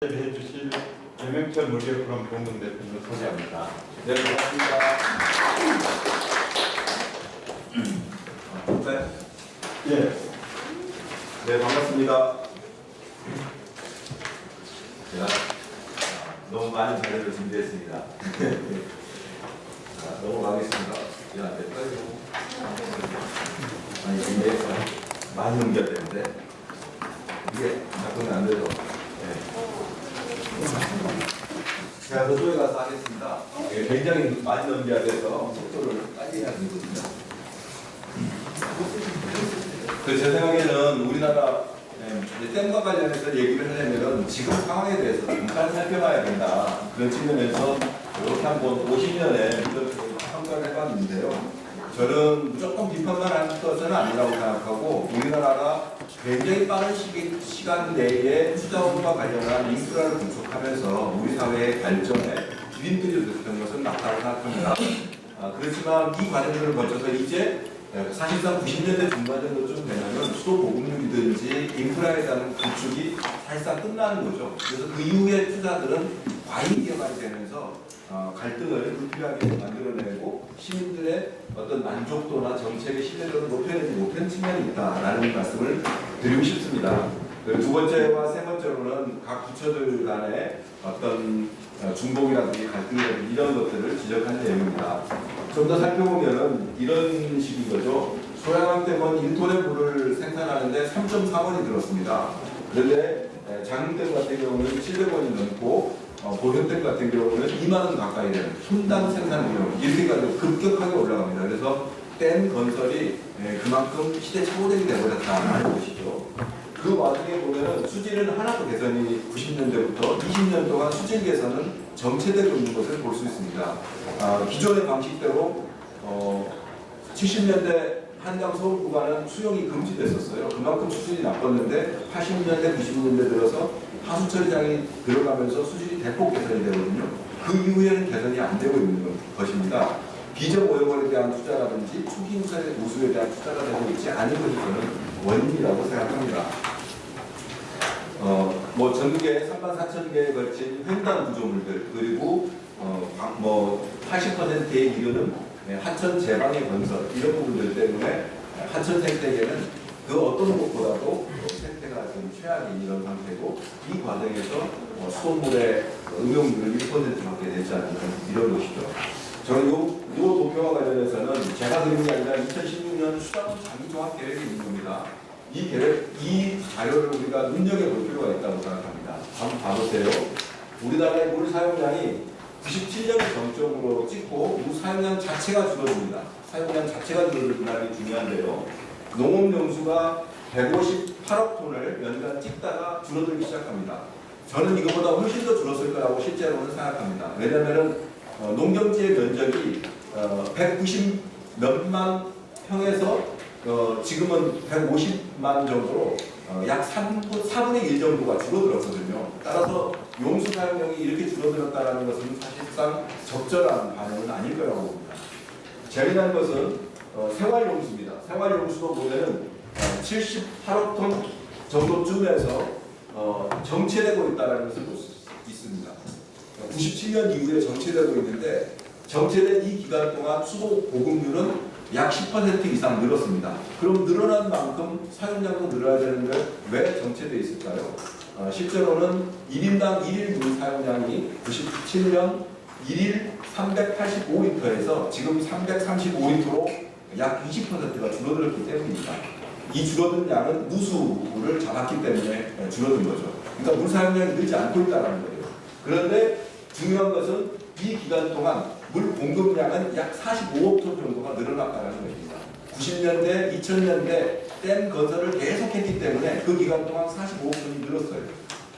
해주실 배명철 물리프롬 공동 대표님을 소개합니다. 네, 고맙습니다. 네. 예. 네, 반갑습니다. 제가 너무 많은 자료를 준비했습니다. 자, 넘어가겠습니다. 야, 몇 가지 아니, 근데 많이 넘겨야 되는데 이게 작동이 안 돼서. 제가 저쪽에 가서 하겠습니다. 굉장히 많이 넘겨야 돼서 속도를 빨리 해야 되거든요. 제 생각에는 우리나라 댐과 관련해서 얘기를 하려면 지금 상황에 대해서 잠깐 살펴봐야 된다. 그런 측면에서 이렇게 한번 50년의 평가를 해봤는데요. 저는 무조건 비판만 할 것은 아니라고 생각하고 우리나라가 굉장히 빠른 시간 내에 투자원과 관련한 인프라를 구축하면서 우리 사회의 발전에 뒤흔들이 됐던 것은 맞다고 생각합니다. 그렇지만 이 과정들을 거쳐서 이제 사실상 90년대 중반 정도쯤 되면 수도 보급률이든지 인프라에 대한 구축이 사실상 끝나는 거죠. 그래서 그 이후에 투자들은 과잉 기여가 되면서 갈등을 불필요하게 만들어내고 시민들의 어떤 만족도나 정책의 신뢰도를 높여내지 못한 측면이 있다라는 말씀을 드리고 싶습니다. 두 번째와 세 번째로는 각 부처들 간의 어떤 중복이라든지 갈등이라든지 이런 것들을 지적한 내용입니다. 좀 더 살펴보면은 이런 식인 거죠. 소양항댐은 1톤의 물을 생산하는데 3.4원이 들었습니다. 그런데 장흥댐 같은 경우는 700원이 넘고 보현댐 같은 경우는 2만 원 가까이 되는 톤당 생산 비용 이렇게 가지고 급격하게 올라갑니다. 그래서 댐 건설이 그만큼 시대착오적이 되어버렸다는 것이죠. 그 와중에 보면은 수질은 하나도 개선이 90년대부터 20년 동안 수질 개선은 정체되고 있는 것을 볼 수 있습니다. 기존의 방식대로 70년대 한강 서울 구간은 수용이 금지됐었어요. 그만큼 수질이 나빴는데 80년대, 90년대 들어서 하수 처리장이 들어가면서 수질이 대폭 개선이 되거든요. 그 이후에는 개선이 안 되고 있는 것입니다. 비전 오염원에 대한 투자라든지 초기 우수에 대한 투자가 되고 있지 않은 것이 저는 원인이라고 생각합니다. 전국에 34,000개에 걸친 횡단 구조물들 그리고 80%에 이르는 하천 제방의 건설 이런 부분들 때문에 하천 생태계는 그 어떤 것보다도 생태가 좀 최악인 이런 상태고 이 과정에서 수돗물의 음용률은 1%밖에 되지 않는 이런 것이죠. 저는 이 도표와 관련해서는 제가 그린 게 아니라 2016년 수자원 장기종합 계획이 있는 겁니다. 이 자료를 우리가 눈여겨볼 필요가 있다고 생각합니다. 한번 봐보세요. 우리나라의 물 사용량이 97년 정점으로 찍고 물 사용량 자체가 줄어듭니다. 사용량 자체가 줄어든다는 게 중요한데요. 농업용수가 158억 톤을 연간 찍다가 줄어들기 시작합니다. 저는 이것보다 훨씬 더 줄었을 거라고 실제로는 생각합니다. 왜냐하면 농경지의 면적이 190 몇만 평에서 지금은 150만 정도로 약 4분의 1 정도가 줄어들었거든요. 따라서 용수 사용량이 이렇게 줄어들었다는 것은 사실상 적절한 반응은 아닐 거라고 봅니다. 재미난 것은 생활용수입니다. 생활용수도 보면은 78억 톤 정도쯤에서 정체되고 있다는 것을 볼 수 있습니다. 97년 이후에 정체되고 있는데 정체된 이 기간 동안 수도 보급률은 약 10% 이상 늘었습니다. 그럼 늘어난 만큼 사용량도 늘어야 되는데 왜 정체되어 있을까요? 실제로는 1인당 1일 물 사용량이 97년 1일 385리터에서 지금 335리터로 약 20%가 줄어들었기 때문입니다. 이 줄어든 양은 누수를 잡았기 때문에 줄어든 거죠. 그러니까 물 사용량이 늘지 않고 있다는 거예요. 그런데 중요한 것은 이 기간 동안 물 공급량은 약 45억 톤 정도가 늘어났다는 것입니다. 90년대, 2000년대 댐 건설을 계속했기 때문에 그 기간 동안 45억 톤이 늘었어요.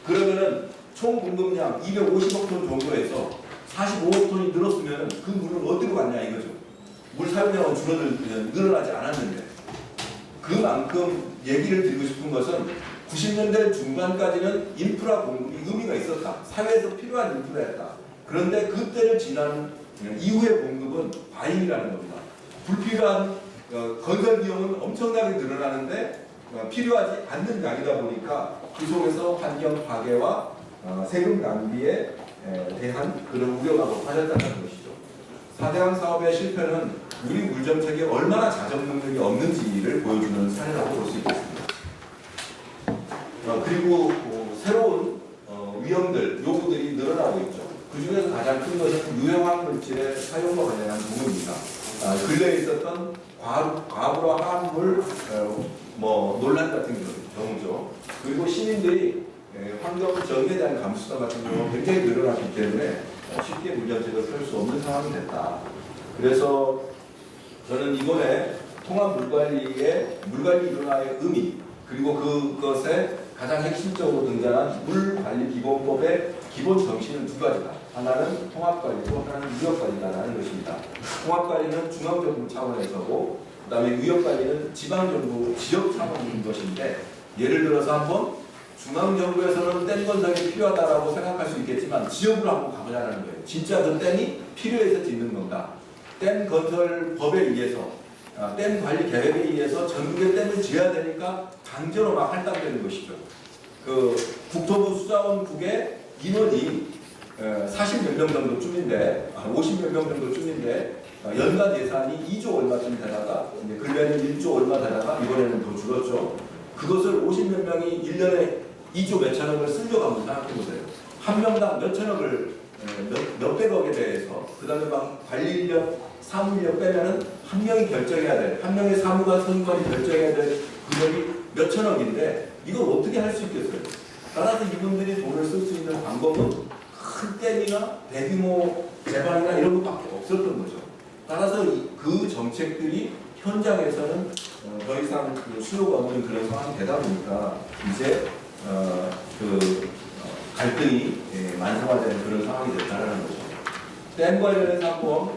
그러면은 총 공급량 250억 톤 정도에서 45억 톤이 늘었으면 그 물은 어디로 갔냐 이거죠. 물 사용량은 늘어나지 않았는데 그만큼 얘기를 드리고 싶은 것은 90년대 중반까지는 인프라 공급이 의미가 있었다. 사회에서 필요한 인프라였다. 그런데 그때를 지난 이후의 공급은 과잉이라는 겁니다. 불필요한 건설 비용은 엄청나게 늘어나는데 필요하지 않는 양이다 보니까 그 속에서 환경 파괴와 세금 낭비에 대한 그런 우려가 높아졌다는 것이죠. 4대강 사업의 실패는 우리 물정책이 얼마나 자정 능력이 없는지를 보여주는 사례라고 볼 수 있겠습니다. 그리고 새로운 위험들, 요구들이 늘어나고 있죠. 그 중에서 가장 큰 것은 유해화학 물질의 사용과 관련한 부분입니다. 근래에 있었던 과부라 화합물 논란 같은 경우죠. 그리고 시민들이 환경 정의에 대한 감수성 같은 경우가 굉장히 늘어났기 때문에 쉽게 물정책을 펼 수 없는 상황이 됐다. 그래서 저는 이번에 통합 물관리 인하의 의미, 그리고 그것에 가장 핵심적으로 등장한 물관리기본법의 기본 정신은 두 가지다. 하나는 통합관리고 하나는 위협관리다라는 것입니다. 통합관리는 중앙정부 차원에서고, 그 다음에 위협관리는 지방정부, 지역 차원인 것인데, 예를 들어서 한번 중앙정부에서는 댐 건설이 필요하다고 생각할 수 있겠지만 지역으로 한번 가보자는 거예요. 진짜 그 댐이 필요해서 짓는 건가? 댐 건설 법에 의해서, 댐 관리 계획에 의해서 전국에 댐을 지어야 되니까 강제로 막 할당되는 것이죠. 그 국토부 수자원국의 인원이 40몇 명 정도쯤인데, 50몇 명 정도쯤인데, 연간 예산이 2조 얼마쯤 되다가, 근래는 1조 얼마 되다가, 이번에는 더 줄었죠. 그것을 50몇 명이 1년에 2조 몇천억을 쓰려고 한번 생각해보세요. 한 명당 몇천억을, 몇백억에 대해서, 그 다음에 막 관리 인력, 사무 인력 빼면은 한 명이 결정해야 될, 한 명의 사무관, 선관이 결정해야 될 금액이 몇천억인데, 이걸 어떻게 할 수 있겠어요? 따라서 이분들이 돈을 쓸 수 있는 방법은 큰 댐이나 대규모 제방이나 이런 것밖에 없었던 거죠. 따라서 그 정책들이 현장에서는 더 이상 수요가 없는 그런 상황이 되다 보니까 이제 갈등이 만성화되는 그런 상황이 됐다는 거죠. 댐 관련해서 한번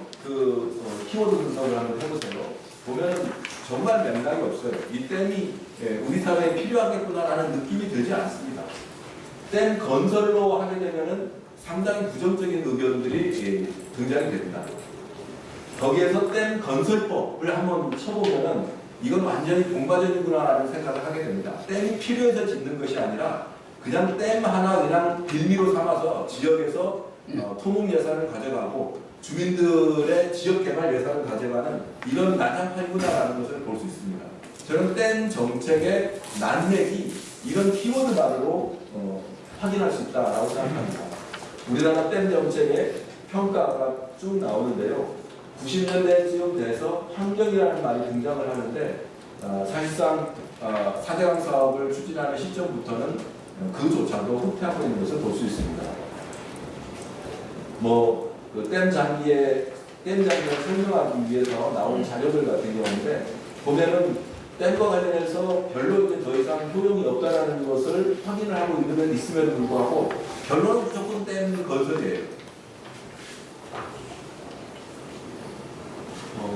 키워드 분석을 한번 해보세요. 보면 정말 맥락이 없어요. 이 댐이 우리 사회에 필요하겠구나라는 느낌이 들지 않습니다. 댐 건설로 하게 되면은 상당히 부정적인 의견들이 등장이 됩니다. 거기에서 댐 건설법을 한번 쳐보면은 이건 완전히 공과전이구나라는 생각을 하게 됩니다. 댐이 필요해서 짓는 것이 아니라 그냥 댐 하나 그냥 빌미로 삼아서 지역에서 토목 예산을 가져가고 주민들의 지역 개발 예산을 가져가는 이런 난장판이구나라는 것을 볼 수 있습니다. 저는 댐 정책의 난맥이 이런 키워드만으로 확인할 수 있다라고 생각합니다. 우리나라 댐 정책의 평가가 쭉 나오는데요. 90년대쯤 돼서 환경이라는 말이 등장을 하는데 사실상 4대강 사업을 추진하는 시점부터는 그조차도 후퇴하고 있는 것을 볼 수 있습니다. 댐 장비를 설명하기 위해서 나온 자료들 같은 경우인데 보면은 댐과 관련해서 별로 이제 더 이상 효용이 없다라는 것을 확인을 하고 있음에도 불구하고 결론은 무조건 댐 건설이에요.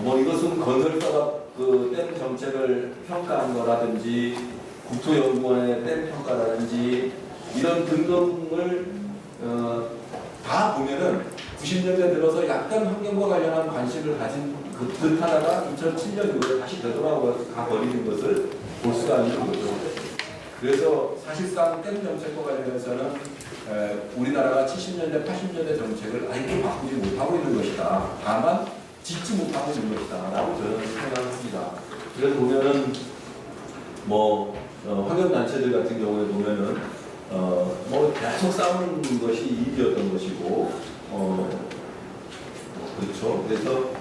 이것은 건설사가 댐 정책을 평가한 거라든지 국토연구원의 댐 평가라든지 이런 등등을 다 보면은 90년대 들어서 약간 환경과 관련한 관심을 가진 듯 하다가 2007년 이후에 다시 되돌아가 버리는 것을 볼 수가 있는 거죠. 그래서 사실상 댐 정책과 관련해서는 우리나라가 70년대, 80년대 정책을 아예 바꾸지 못하고 있는 것이다. 다만 짓지 못하고 있는 것이다. 라고 저는 생각합니다. 그래서 보면은 환경단체들 같은 경우에 보면은 계속 싸우는 것이 이익이었던 것이고 그렇죠. 그래서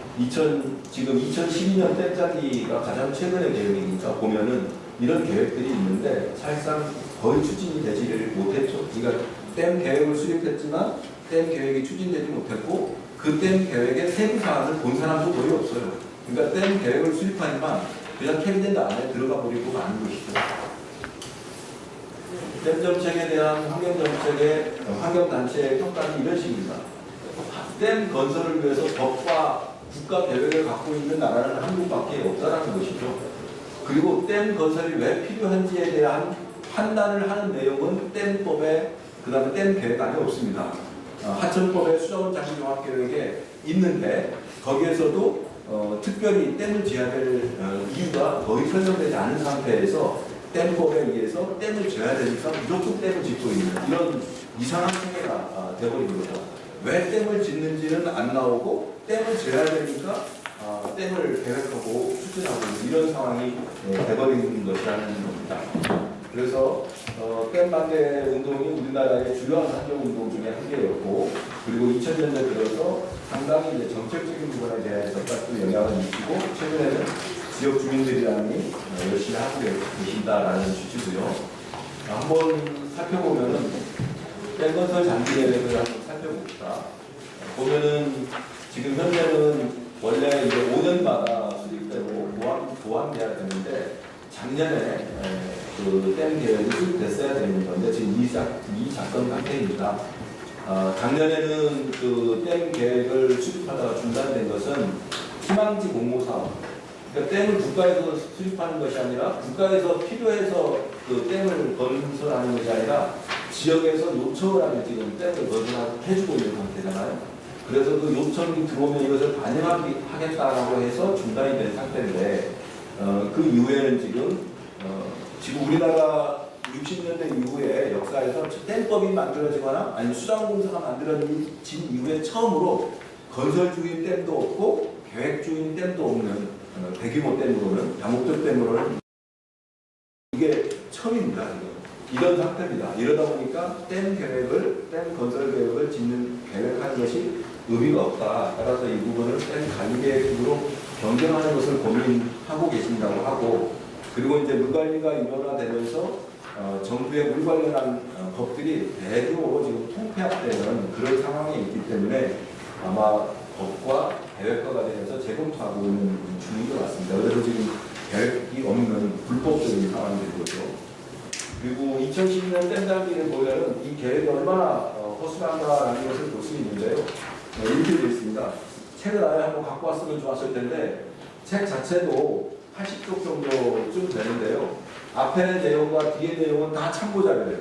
지금 2012년 댐 짜기가 가장 최근의 계획이니까 보면은 이런 계획들이 있는데 사실상 거의 추진이 되지를 못했죠. 그러니까 댐 계획을 수립했지만 댐 계획이 추진되지 못했고 그 댐 계획의 세부 사항을 본 사람도 거의 없어요. 그러니까 댐 계획을 수립하니까 그냥 캐비넷 안에 들어가 버리고 마는 것이죠. 댐 정책에 대한 환경단체의 평가는 이런 식입니다. 댐 건설을 위해서 법과 국가 계획을 갖고 있는 나라는 한국밖에 없다는 것이죠. 그리고 댐 건설이 왜 필요한지에 대한 판단을 하는 내용은 댐법에 그 다음에 댐 계획 안에 없습니다. 하천법의 수자원 장비 종합 계획에 있는데 거기에서도 특별히 댐을 지어야 될 이유가 거의 설명되지 않은 상태에서 댐법에 의해서 댐을 져야 되니까 무조건 댐을 짓고 있는 이런 이상한 체계가 되어버린 거죠. 왜 댐을 짓는지는 안 나오고 댐을 져야 되니까 댐을 계획하고 추진하고 있는 이런 상황이 되어버린 것이라는 겁니다. 그래서 댐 반대 운동이 우리나라의 주요한 환경운동 중에 한 개였고, 그리고 2000년대 들어서 상당히 이제 정책적인 부분에 대해서 또 영향을 미치고, 최근에는 지역 주민들이랑이 열심히 하고 계신다라는 취지고요. 한번 살펴보면은 댐 건설 장기 계획을 한번 살펴봅시다. 보면은 지금 현재는 원래 이제 5년마다 수립대로 보완 계약되는데, 작년에 그 댐 계획이 수립됐어야 되는 건데 지금 미작동 상태입니다. 작년에는 그 댐 계획을 수립하다가 중단된 것은 희망지 공모 사업. 그러니까 댐을 국가에서 수립하는 것이 아니라 국가에서 필요해서 그 댐을 건설하는 것이 아니라 지역에서 요청을 하면 지금 댐을 건설해주고 있는 상태잖아요. 그래서 그 요청이 들어오면 이것을 반영하겠다라고 해서 중단이 된 상태인데, 그 이후에는 지금 우리나라 60년대 이후에 역사에서 댐법이 만들어지거나 아니면 수자원공사가 만들어진 이후에 처음으로 건설 중인 댐도 없고 계획 중인 댐도 없는 대규모 댐으로는, 다목적 댐으로는 이게 처음입니다. 이런 상태입니다. 이러다 보니까 댐 건설 계획을 짓는 계획하는 것이 의미가 없다. 따라서 이 부분을 댐 관리 계획으로 변경하는 것을 고민하고 계신다고 하고, 그리고 이제 물 관리가 일원화되면서 정부의 물 관련한 법들이 대규모로 지금 통폐합되는 그런 상황에 있기 때문에 아마 법과 계획화가 되면서 재검토하고 있는 중인 것 같습니다. 그래서 지금 계획이 없는 불법적인 상황이 된 거죠. 그리고 2010년 댐 단지를 보면은 이 계획이 얼마나 허술한가라는 것을 볼 수 있는데요. 이렇게 되어 있습니다. 책을 아예 한번 갖고 왔으면 좋았을 텐데, 책 자체도 80쪽 정도쯤 되는데요. 앞에 내용과 뒤에 내용은 다 참고 자료예요.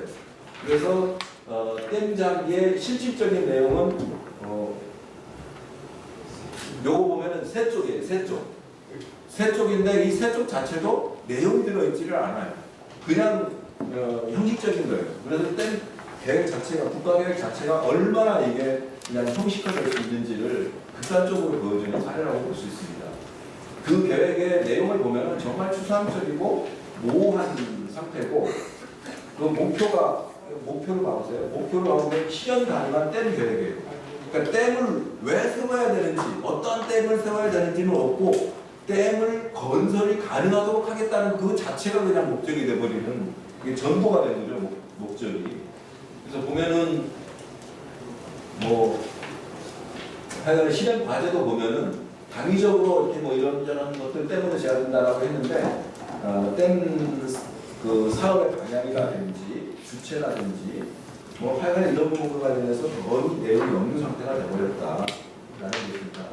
그래서 댐 장비의 실질적인 내용은 요거 보면은 세 쪽이에요. 세 쪽인데 이 세 쪽 자체도 내용이 들어있지를 않아요. 그냥 형식적인 거예요. 그래서 댐 계획 자체가, 국가 계획 자체가 얼마나 이게 그냥 형식화될 수 있는지를 극단적으로 보여주는 사례라고 볼 수 있습니다. 그 계획의 내용을 보면 정말 추상적이고 모호한 상태고, 그 목표를 봐보세요. 목표를 봐보면 실현 가능한 댐 계획이에요. 그러니까 댐을 왜 세워야 되는지, 어떤 댐을 세워야 되는지는 없고, 댐을 건설이 가능하도록 하겠다는 그 자체가 그냥 목적이 되어버리는, 그게 전부가 되는 거죠, 목적이. 그래서 보면은 하여간 실행 과제도 보면은 당위적으로 이렇게 이런저런 것들 때문에 해야 된다라고 했는데, 댐 그 사업의 방향이라든지 주체라든지 하여간 이런 부분과 관련해서 거의 내용이 없는 상태가 되어버렸다라는 것입니다.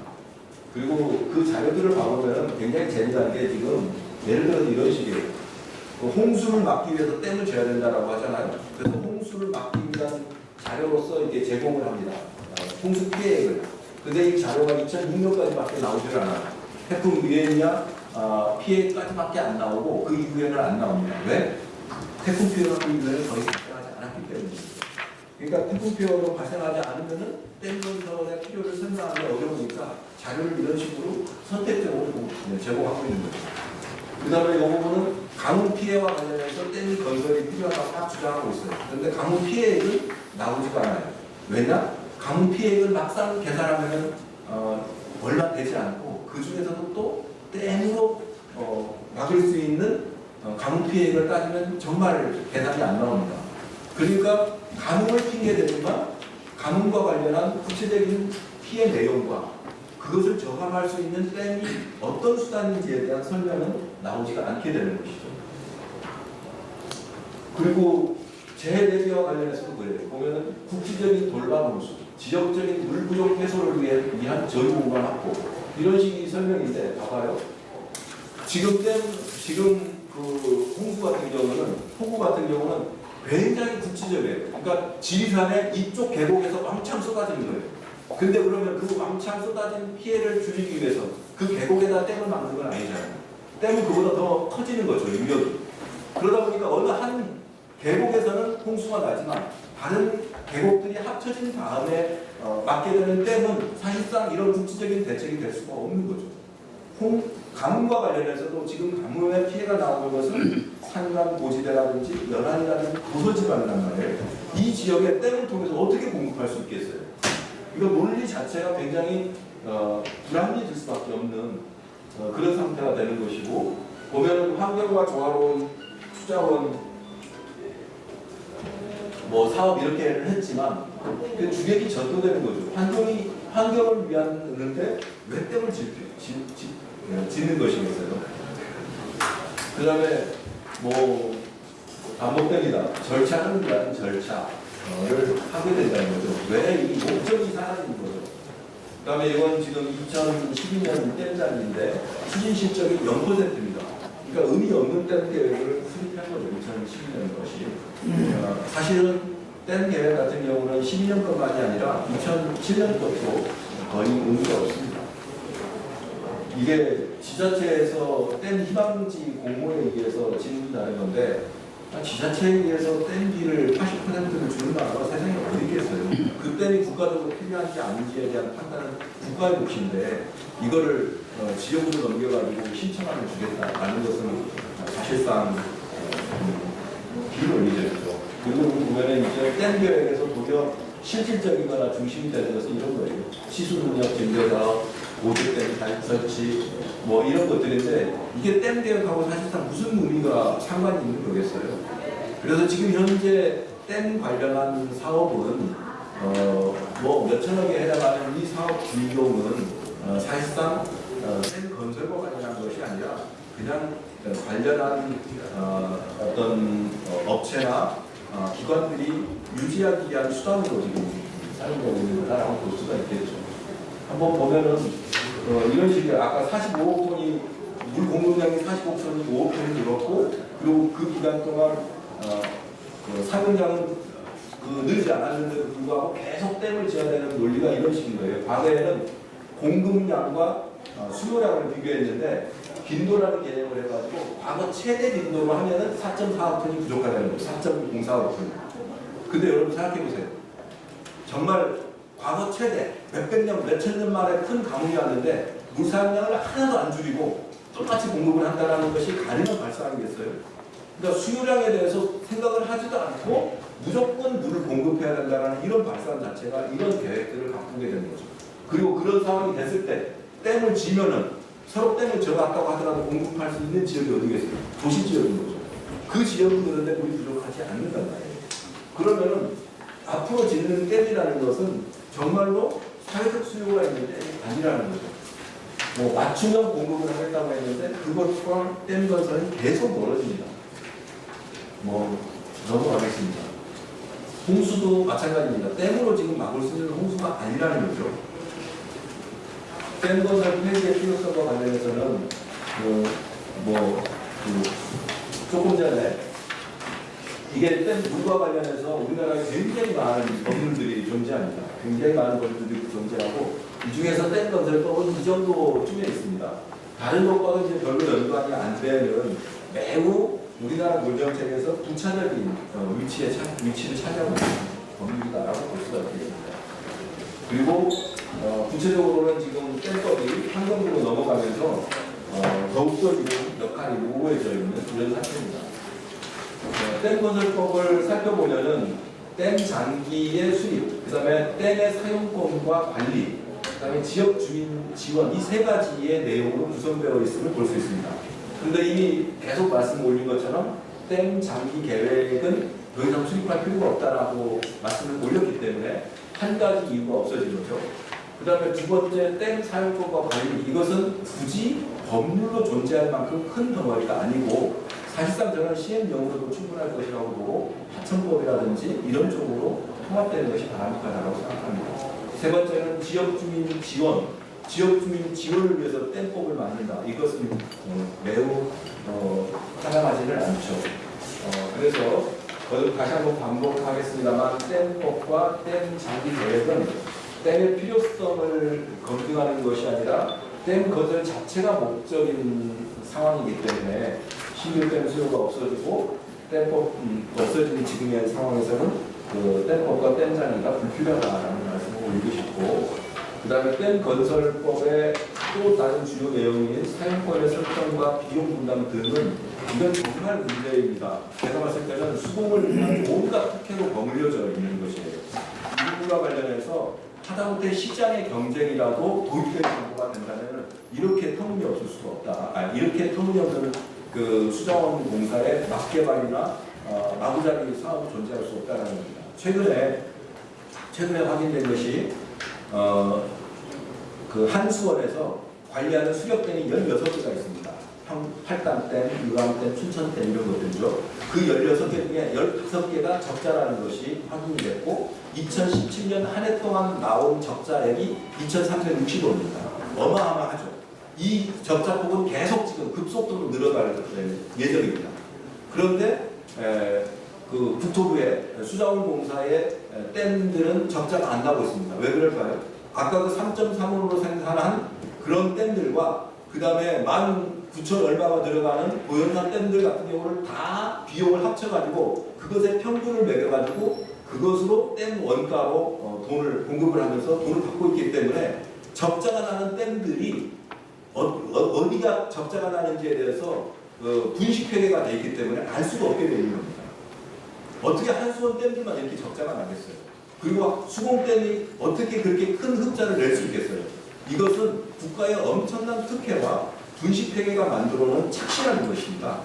그리고 그 자료들을 봐보면 굉장히 재미난 게, 지금 예를 들어서 이런 식이에요. 홍수를 막기 위해서 댐을 져야 된다라고 하잖아요. 그래서 홍수를 막기 위한 자료로서 이렇게 제공을 합니다. 홍수 피해액을. 근데 이 자료가 2006년까지밖에 나오질 않아요. 태풍 유엔이냐 피해까지밖에 안 나오고 그 이후에는 안 나옵니다. 왜? 태풍 피해가 그 이후에는 거의 발생하지 않았기 때문입니다. 그러니까 태풍 피해가 발생하지 않으면은 댐 건설의 필요를 설명하기 어려우니까 자료를 이런 식으로 선택적으로 제공하고 있는 거죠. 그 다음에 이 부분은 가뭄 피해와 관련해서 댐 건설이 필요하다고 딱 주장하고 있어요. 그런데 가뭄 피해액은 나오지가 않아요. 왜냐? 가뭄 피해액을 막상 계산하면 얼마 되지 않고, 그 중에서도 또 댐으로 막을 수 있는 가뭄 피해액을 따지면 정말 계산이 안 나옵니다. 그러니까 가뭄을 핑계대지만 가뭄과 관련한 구체적인 피해 내용과 그것을 저감할 수 있는 댐이 어떤 수단인지에 대한 설명은 나오지가 않게 되는 것이죠. 그리고 재해 대비와 관련해서도 그래요. 보면은 국지적인 돌발 호수, 지역적인 물 부족 해소를 위한 저유 공간 확보, 이런 식의 설명인데, 봐봐요. 지금 그 홍수 같은 경우는, 폭우 같은 경우는 굉장히 구체적이에요. 그러니까 지리산의 이쪽 계곡에서 왕창 쏟아지는 거예요. 근데 그러면 그 왕창 쏟아진 피해를 줄이기 위해서 그 계곡에다 댐을 막는 건 아니잖아요. 댐은 그보다 더 커지는 거죠, 유력이. 그러다 보니까 어느 한 계곡에서는 홍수가 나지만 다른 계곡들이 합쳐진 다음에 맞게 되는 댐은 사실상 이런 국지적인 대책이 될 수가 없는 거죠. 가뭄과 관련해서도 지금 가뭄에 피해가 나오는 것은 산간 고지대라든지 연안이라는 도서지방이란 말이에요. 이 지역의 댐을 통해서 어떻게 공급할 수 있겠어요? 이거 논리 자체가 굉장히 불합리해질 수밖에 없는 그런 상태가 되는 것이고, 보면은 환경과 조화로운 투자원 사업 이렇게 했지만 그 주객이 전도되는 거죠. 환경을 위한데 왜 댐을 짓는 것이겠어요. 그 다음에 반복됩니다. 절차는 위한 절차를 하게 된다는 거죠. 왜 이 목적이 사라진 거죠. 그 다음에 이건 지금 2012년 댐단인데 추진 실적이 0%입니다. 그러니까 의미 없는 댐 계획을 수립한 거죠. 2012년 것이. 사실은 댐 계획 같은 경우는 12년 것만이 아니라 2007년 것도 거의 의미가 없습니다. 이게 지자체에서 댐 희망지 공모에 의해서 진행되는 건데, 지자체에 의해서 댐비를 80%를 주는 나라가 세상에 어디 있겠어요. 그 댐이 국가적으로 필요한지 아닌지에 대한 판단은 국가의 몫인데, 이거를 지역으로 넘겨가지고 신청하면 주겠다라는 것은 사실상 비논리적이죠. 그리고 보면은 이제 댐 계획에서 도저 실질적이거나 중심이 되는 것은 이런 거예요. 시수 능력 증대사업, 보조댐 설치, 이런 것들인데, 이게 댐 계획하고 사실상 무슨 의미가 상관이 있는 거겠어요. 그래서 지금 현재 댐 관련한 사업은 몇천억에 해당하는 이 사업 비용은 사실상 댐 건설과 관련한 것이 아니라 그냥 관련한 어떤 업체나 기관들이 유지하기 위한 수단으로 지금 사용되고 있는 거라고 볼 수가 있겠죠. 한번 보면은 이런 식이에요. 아까 45억 톤이 물 공급량이 45억 톤이 5억 톤이 늘었고, 그리고 그 기간 동안 사용량은 늘지 않았는데도 불구하고 계속 댐을 지어야 되는 논리가 이런 식인 거예요. 과거에는 공급량과 수요량을 비교했는데 빈도라는 개념을 해가지고 과거 최대 빈도로 하면은 4.4억 톤이 부족하다는 거예요. 4.04억 톤. 근데 여러분 생각해보세요. 정말 과거 최대 몇백 년, 몇천 년 만에 큰 가뭄이 왔는데 물 사용량을 하나도 안 줄이고 똑같이 공급을 한다는 것이 가능한 발상이겠어요? 그러니까 수요량에 대해서 생각을 하지도 않고 무조건 물을 공급해야 된다는 이런 발상 자체가 이런 계획들을 바꾸게 되는 거죠. 그리고 그런 상황이 됐을 때 댐을 지면은 서로 댐을 지어놨다고 하더라도 공급할 수 있는 지역이 어디겠어요? 도시 지역인 거죠. 그 지역은 그런데 물이 부족하지 않는단 말이에요. 그러면은 앞으로 짓는 댐이라는 것은 정말로 사회적 수요가 있는 댐이 아니라는 거죠. 맞춤형 공급을 하겠다고 했는데 그것과 댐 건설은 계속 멀어집니다. 넘어가겠습니다. 홍수도 마찬가지입니다. 댐으로 지금 막을 수 있는 홍수가 아니라는 거죠. 댐 건설 폐기의 필요성과 관련해서는 조금 전에 이게 댐 물과 관련해서 우리나라에 굉장히 많은 법률들이 존재합니다. 굉장히 많은 법률들이 존재하고 이 중에서 댐 건설법은 이 정도쯤에 있습니다. 다른 것과는 이제 별로 연관이 안 되는 매우 우리나라 물정책에서 부차적인 위치를 차지하고 있는 법률이다라고 볼 수가 있겠습니다. 그리고 구체적으로는 지금 댐법이 환경부로 넘어가면서 더욱더 지금 역할이 모호해져 있는 이런 상태입니다. 댐 건설법을 살펴보면은 댐 장기의 수립, 그 다음에 댐의 사용권과 관리, 그 다음에 지역 주민 지원, 이 세 가지의 내용으로 구성되어 있음을 볼 수 있습니다. 그런데 이미 계속 말씀 올린 것처럼 댐 장기 계획은 더 이상 수립할 필요가 없다라고 말씀을 올렸기 때문에 한 가지 이유가 없어진 거죠. 그 다음에 두 번째 댐 사용권과 관리, 이것은 굳이 법률로 존재할 만큼 큰 덩어리가 아니고 사실상 저는 시행령으로도 충분할 것이라고 보고 하천법이라든지 이런 쪽으로 통합되는 것이 바람직하다고 생각합니다. 세 번째는 지역주민 지원, 지역주민 지원을 위해서 댐법을 만든다. 이것은 매우 타당하지는 않죠. 그래서 다시 한번 반복하겠습니다만 댐법과 댐 장기 계획은 댐의 필요성을 검증하는 것이 아니라 댐 건설 자체가 목적인 상황이기 때문에 신규 댐 수요가 없어지고 댐법 없어지는 지금의 상황에서는 그 댐법과 댐장애가 불필요하다는 말씀을 올리고 싶고, 그 다음에 댐 건설법의 또 다른 주요 내용인 사용권의 설정과 비용 분담 등은 이건 정말 문제입니다. 제가 봤을 때는 수공을 위한 온갖 특혜로 버무려져 있는 것이에요. 이 부분과 관련해서 하다못해 시장의 경쟁이라도 도입될 정도가 된다면 이렇게 터무니없을 수가 없다. 이렇게 터무니없는 그 수자원 공사의 막개발이나 마구잡이 사업이 존재할 수 없다는 겁니다. 최근에 확인된 것이 그 한수원에서 관리하는 수력댐이 16개가 있습니다. 팔당댐, 유감댐, 춘천댐 이런 것들이죠. 그 16개 중에 15개가 적자라는 것이 확인이 됐고 2017년 한 해 동안 나온 적자액이 2,360원입니다. 어마어마하죠. 이 적자폭은 계속 지금 급속도로 늘어날 예정입니다. 그런데 그 국토부의 수자원 공사의 댐들은 적자가 안 나고 있습니다. 왜 그럴까요? 아까 그 3.3원으로 생산한 그런 댐들과 그 다음에 19,000 얼마가 들어가는 고연산 댐들 같은 경우를 다 비용을 합쳐가지고 그것의 평균을 매겨가지고 그것으로 댐 원가로 돈을 공급을 하면서 돈을 받고 있기 때문에 적자가 나는 댐들이 어디가 적자가 나는지에 대해서 분식회계가 되어 있기 때문에 알 수가 없게 되는 겁니다. 어떻게 한수원 댐들만 이렇게 적자가 나겠어요? 그리고 수공댐이 어떻게 그렇게 큰 흑자를 낼 수 있겠어요? 이것은 국가의 엄청난 특혜와 분식회계가 만들어놓은 착시라는 것입니다.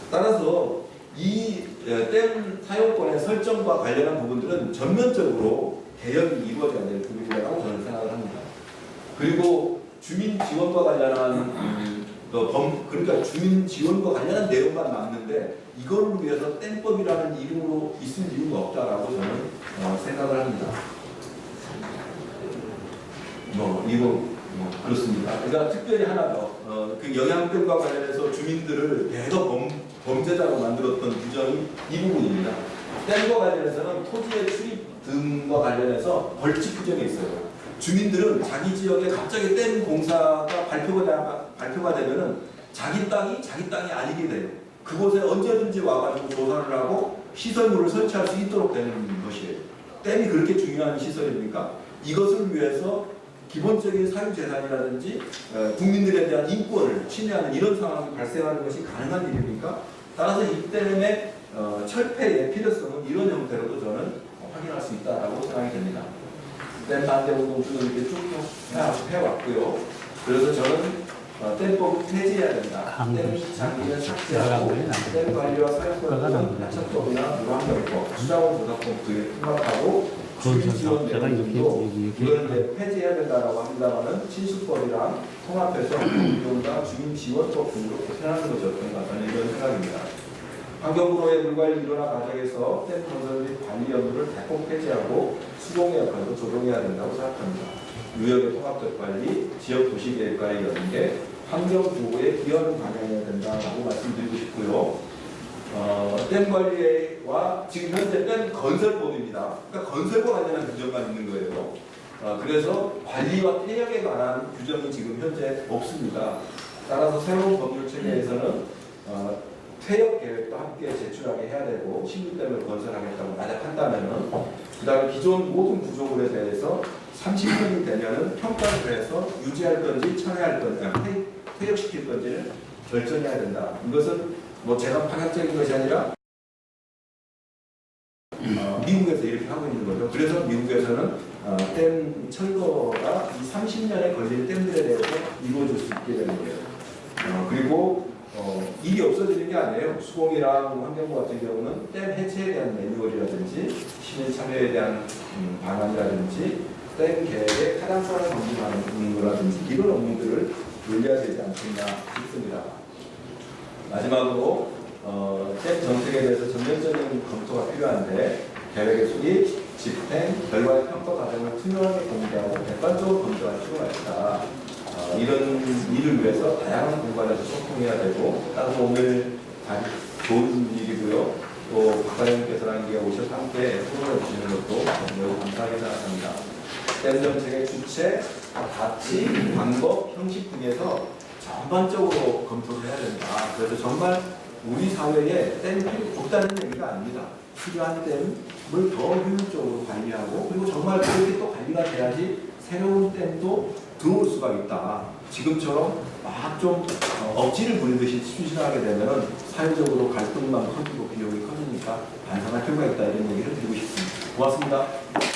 따라서 이 댐 사용권의 설정과 관련한 부분들은 전면적으로 개혁이 이루어져야 될 부분이라고 저는 생각을 합니다. 그리고 주민 지원과 관련한 그러니까 주민 지원과 관련한 내용만 남는데 이걸 위해서 댐법이라는 이름으로 있을 이유가 없다라고 저는 생각을 합니다. 그렇습니다. 그러니까 특별히 하나 더 그 영향댐과 관련해서 주민들을 계속 범죄자로 만들었던 규정이 이 부분입니다. 댐과 관련해서는 토지의 출입 등과 관련해서 벌칙 규정이 있어요. 주민들은 자기 지역에 갑자기 댐 공사가 발표가 되면은 자기 땅이 아니게 돼요. 그곳에 언제든지 와가지고 조사를 하고 시설물을 설치할 수 있도록 되는 것이에요. 댐이 그렇게 중요한 시설입니까? 이것을 위해서 기본적인 사유재산이라든지 국민들에 대한 인권을 침해하는 이런 상황이 발생하는 것이 가능한 일입니까? 따라서 이 댐의 철폐의 필요성은 이런 형태로도 저는 확인할 수 있다고 생각이 됩니다. 댐 반대 운동들을 이렇게 쭉 해왔고요. 그래서 저는 댐법을 폐지해야 된다. 댐 장비는 삭제하고 댐 관리와 사용권은 하천법이나 물환경법, 수자원 조사법 등에 통합하고 주민 지원 내용도 이걸 폐지해야 된다라고 합니다만은 친수법이랑 통합해서 비용과 주민 지원법 등으로 개편하는 것이 어떤가 저는 이런 생각입니다. 환경부로의 물관리 일원화 과정에서 댐 건설 및 관리 연구를 대폭 폐지하고 수공의 역할도 조정해야 된다고 생각합니다. 유역의 통합적 관리, 지역 도시계획과의 연계, 환경보호에 기여하는 방향이어야 된다고 말씀드리고 싶고요. 댐 관리와 지금 현재 댐 건설법입니다. 그러니까 건설과 관련한 규정만 있는 거예요. 그래서 관리와 폐역에 관한 규정이 지금 현재 없습니다. 따라서 새로운 법률 체계에서는 폐역 계획도 함께 제출하게 해야 되고 신규댐을 건설하겠다고 만약 한다면은 그 다음에 기존 모든 구조물에 대해서 30년이 되면은 평가를 해서 유지할 건지 철회할 건지 폐역시킬 건지를 결정해야 된다. 이것은 제가 파격적인 것이 아니라 미국에서 이렇게 하고 있는 거죠. 그래서 미국에서는 댐 철거가 이 30년에 걸릴 댐들에 대해서 이루어질 수 있게 되는 거예요. 그리고 일이 없어지는 게 아니에요. 수공이랑 환경부 같은 경우는 댐 해체에 대한 매뉴얼이라든지 시민 참여에 대한 방안이라든지 댐 계획의 타당성을 검증하는 거라든지 이런 업무들을 돌려야 되지 않겠나 싶습니다. 마지막으로 댐 정책에 대해서 전면적인 검토가 필요한데 계획의 수립, 집행, 결과의 평가 과정을 투명하게 공개하고 객관적으로 검토할 필요가 있다. 이런 일을 위해서 다양한 공간에서 소통해야 되고 따라서 오늘 아주 좋은 일이고요. 또 박사님께서랑 이게 오셔서 함께 토론해 주시는 것도 매우 감사하게 생각합니다. 댐 정책의 주체, 가치, 방법, 형식 등에서 전반적으로 검토를 해야 된다. 그래서 정말 우리 사회에 댐이 필요 없다는 얘기가 아닙니다. 필요한 댐을 더 효율적으로 관리하고 그리고 정말 그렇게 또 관리가 돼야지 새로운 댐도 들어올 수가 있다. 지금처럼 막 좀 억지를 부리듯이 추진하게 되면은 사회적으로 갈등만 커지고 비용이 커지니까 반성할 필요가 있다 이런 얘기를 드리고 싶습니다. 고맙습니다.